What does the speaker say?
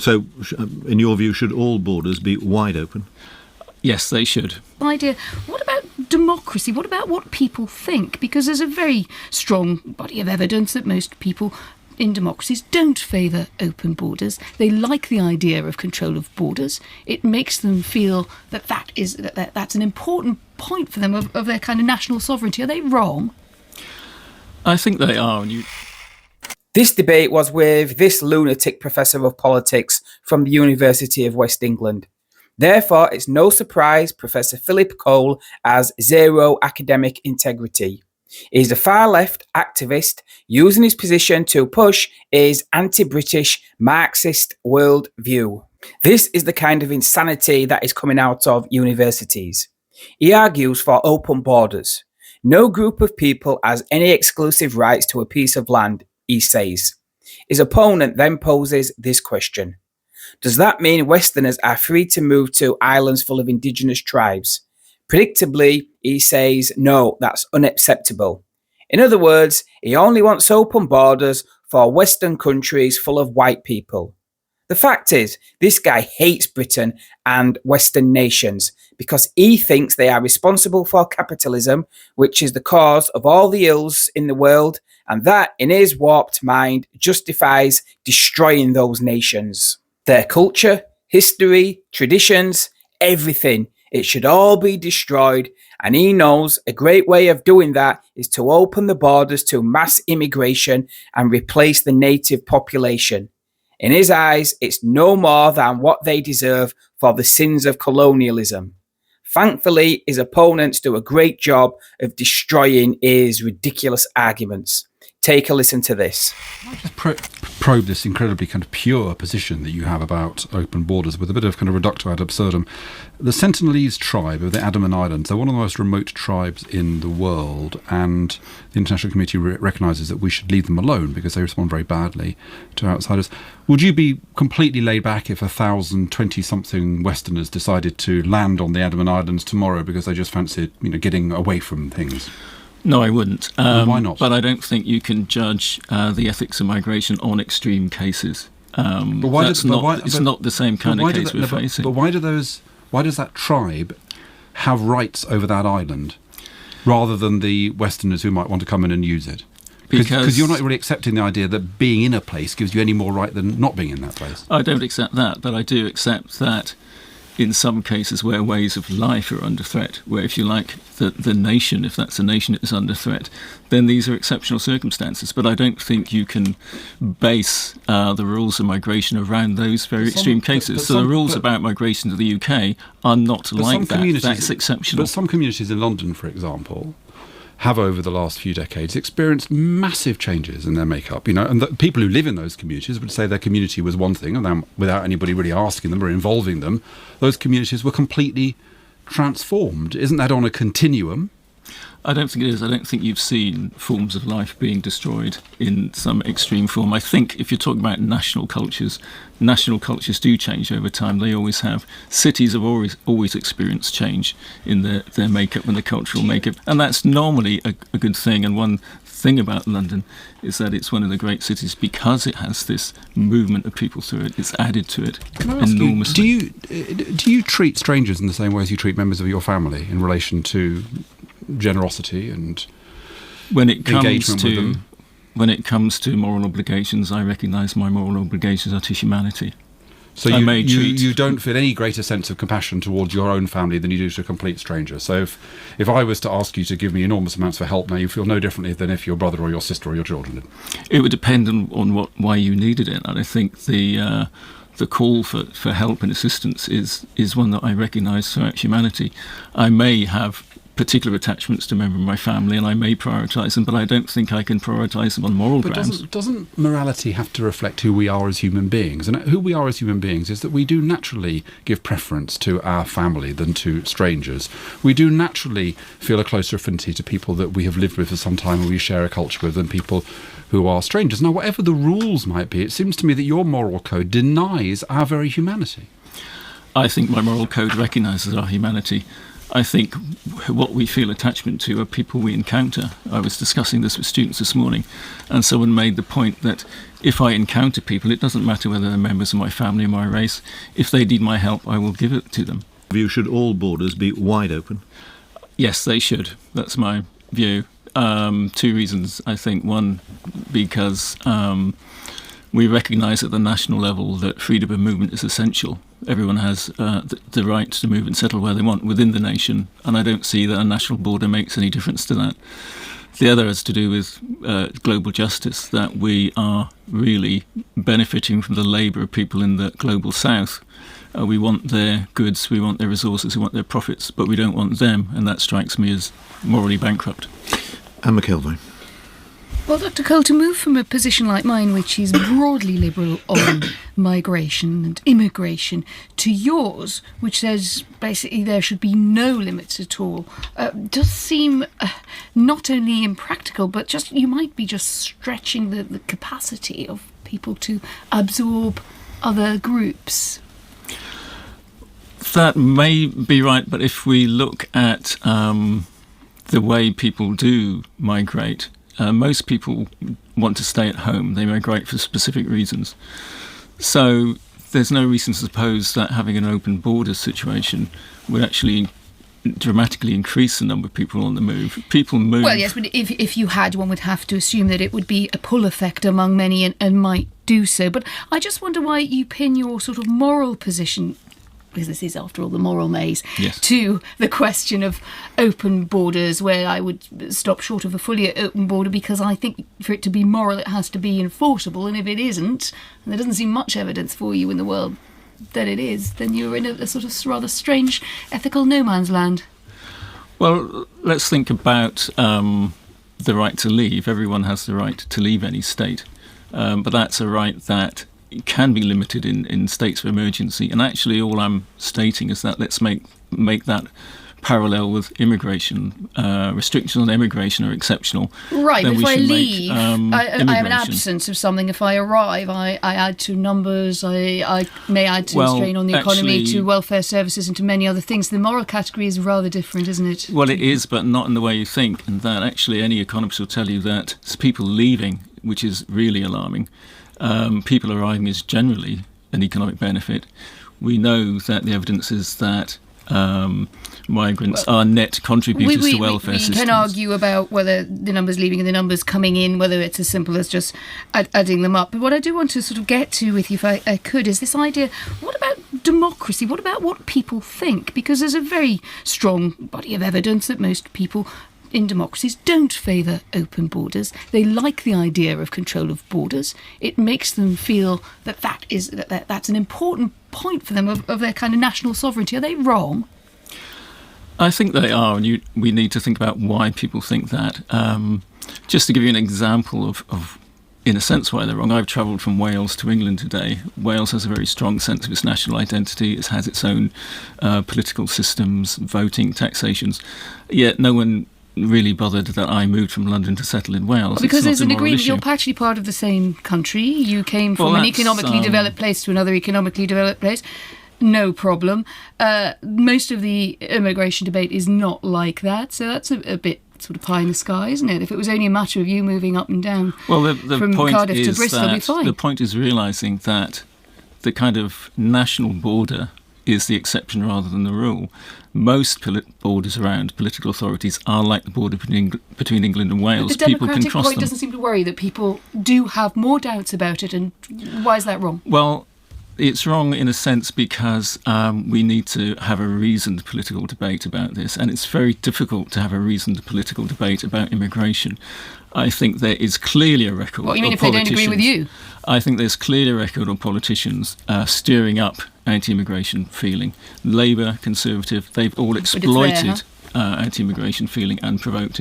So, in your view, should all borders be wide open? Yes, they should. Idea. What about democracy? What about what people think? Because there's a very strong body of evidence that most people in democracies don't favour open borders. They like the idea of control of borders. It makes them feel that that's an important point for them of their kind of national sovereignty. Are they wrong? I think they are. This debate was with this lunatic professor of politics from the University of West England. Therefore, it's no surprise Professor Philip Cole has zero academic integrity. He's a far-left activist using his position to push his anti-British Marxist worldview. This is the kind of insanity that is coming out of universities. He argues for open borders. No group of people has any exclusive rights to a piece of land, he says. His opponent then poses this question. Does that mean Westerners are free to move to islands full of indigenous tribes? Predictably, he says, no, that's unacceptable. In other words, he only wants open borders for Western countries full of white people. The fact is, this guy hates Britain and Western nations because he thinks they are responsible for capitalism, which is the cause of all the ills in the world, and that, in his warped mind, justifies destroying those nations. Their culture, history, traditions, everything. It should all be destroyed, and he knows a great way of doing that is to open the borders to mass immigration and replace the native population. In his eyes, it's no more than what they deserve for the sins of colonialism. Thankfully, his opponents do a great job of destroying his ridiculous arguments. Take a listen to this. I just probe this incredibly kind of pure position that you have about open borders with a bit of kind of reductio ad absurdum. The Sentinelese tribe of the Andaman Islands, they're one of the most remote tribes in the world, and the international community recognises that we should leave them alone because they respond very badly to outsiders. Would you be completely laid back if 1,020-something Westerners decided to land on the Andaman Islands tomorrow because they just fancied, getting away from things? No, I wouldn't. Why not? But I don't think you can judge the ethics of migration on extreme cases. It's not the same kind of case we're facing. But why does that tribe have rights over that island rather than the Westerners who might want to come in and use it? Because you're not really accepting the idea that being in a place gives you any more right than not being in that place. I don't accept that, but I do accept that in some cases where ways of life are under threat, where, if you like, the nation, if that's a nation, is under threat, then these are exceptional circumstances. But I don't think you can base the rules of migration around those very extreme cases. So the rules about migration to the UK are not like that. That's exceptional. But some communities in London, for example, have over the last few decades experienced massive changes in their makeup, and the people who live in those communities would say their community was one thing, and then without anybody really asking them or involving them, those communities were completely transformed. Isn't that on a continuum? I don't think it is. I don't think you've seen forms of life being destroyed in some extreme form. I think if you're talking about national cultures do change over time. They always have. Cities have always experienced change in their makeup and the cultural makeup, and that's normally a good thing. And one thing about London is that it's one of the great cities because it has this movement of people through it. It's added to it enormously. Do you treat strangers in the same way as you treat members of your family in relation to generosity and engagement with them? When it comes to moral obligations, I recognise my moral obligations are to humanity. So you don't feel any greater sense of compassion towards your own family than you do to a complete stranger. So if I was to ask you to give me enormous amounts of help now, you feel no differently than if your brother or your sister or your children did? It would depend on why you needed it. And I think the call for help and assistance is one that I recognise throughout humanity. I may have particular attachments to a member of my family and I may prioritise them, but I don't think I can prioritise them on moral grounds. Doesn't morality have to reflect who we are as human beings? And who we are as human beings is that we do naturally give preference to our family than to strangers. We do naturally feel a closer affinity to people that we have lived with for some time and we share a culture with than people who are strangers. Now, whatever the rules might be, it seems to me that your moral code denies our very humanity. I think my moral code recognises our humanity. I think what we feel attachment to are people we encounter. I was discussing this with students this morning, and someone made the point that if I encounter people, it doesn't matter whether they're members of my family or my race, if they need my help, I will give it to them. View should all borders be wide open? Yes, they should. That's my view. 2 reasons, I think. One, because we recognise at the national level that freedom of movement is essential. Everyone has the right to move and settle where they want within the nation, and I don't see that a national border makes any difference to that. The other has to do with global justice, that we are really benefiting from the labour of people in the global south. We want their goods, we want their resources, we want their profits, but we don't want them, and that strikes me as morally bankrupt. Anne McKelvey. Well, Dr. Cole, to move from a position like mine, which is broadly liberal on migration and immigration, to yours, which says basically there should be no limits at all, does seem not only impractical, but just you might be just stretching the capacity of people to absorb other groups. That may be right, but if we look at the way people do migrate, most people want to stay at home. They migrate for specific reasons. So there's no reason to suppose that having an open border situation would actually dramatically increase the number of people on the move. People move. Well, yes, but if you had, one would have to assume that it would be a pull effect among many and might do so. But I just wonder why you pin your sort of moral position, because this is, after all, the moral maze, yes, to the question of open borders, where I would stop short of a fully open border, because I think for it to be moral, it has to be enforceable. And if it isn't, and there doesn't seem much evidence for you in the world that it is, then you're in a sort of rather strange ethical no man's land. Well, let's think about the right to leave. Everyone has the right to leave any state, but that's a right that can be limited in states of emergency. And actually all I'm stating is that let's make that parallel with immigration. Restrictions on immigration are exceptional. Right, Then but if we I should leave, make, I have an immigration. absence of something. If I arrive, I add to numbers, I may add to strain on the economy, actually, to welfare services and to many other things. The moral category is rather different, isn't it? Well, it is, but not in the way you think. And that actually any economist will tell you that it's people leaving, which is really alarming. People arriving is generally an economic benefit. We know that the evidence is that migrants are net contributors to welfare systems. We can argue about whether the numbers leaving and the numbers coming in, whether it's as simple as just adding them up. But what I do want to sort of get to with you, if I could, is this idea, what about democracy? What about what people think? Because there's a very strong body of evidence that most people in democracies don't favour open borders. They like the idea of control of borders. It makes them feel that that's an important point for them of their kind of national sovereignty. Are they wrong? I think they are, and we need to think about why people think that. Just to give you an example of, in a sense, why they're wrong, I've travelled from Wales to England today. Wales has a very strong sense of its national identity. It has its own political systems, voting, taxations. Yet no one really bothered that I moved from London to settle in Wales. Well, because there's an agreement, issue. you're actually part of the same country. You came from an economically developed place to another economically developed place. No problem. Most of the immigration debate is not like that, so that's a bit sort of pie in the sky, isn't it? If it was only a matter of you moving up and down from Cardiff to Bristol, it'd be fine. The point is realising that the kind of national border is the exception rather than the rule. Most borders around political authorities are like the border between England and Wales. But the people can democratic cross point them. doesn't seem to worry that people do have more doubts about it, and why is that wrong? Well, it's wrong in a sense because we need to have a reasoned political debate about this, and it's very difficult to have a reasoned political debate about immigration. I think there is clearly a record. What, you mean of if they don't agree with you? I think there's clearly a record of politicians stirring up anti-immigration feeling. Labour, Conservative, they've all exploited anti-immigration feeling and provoked it.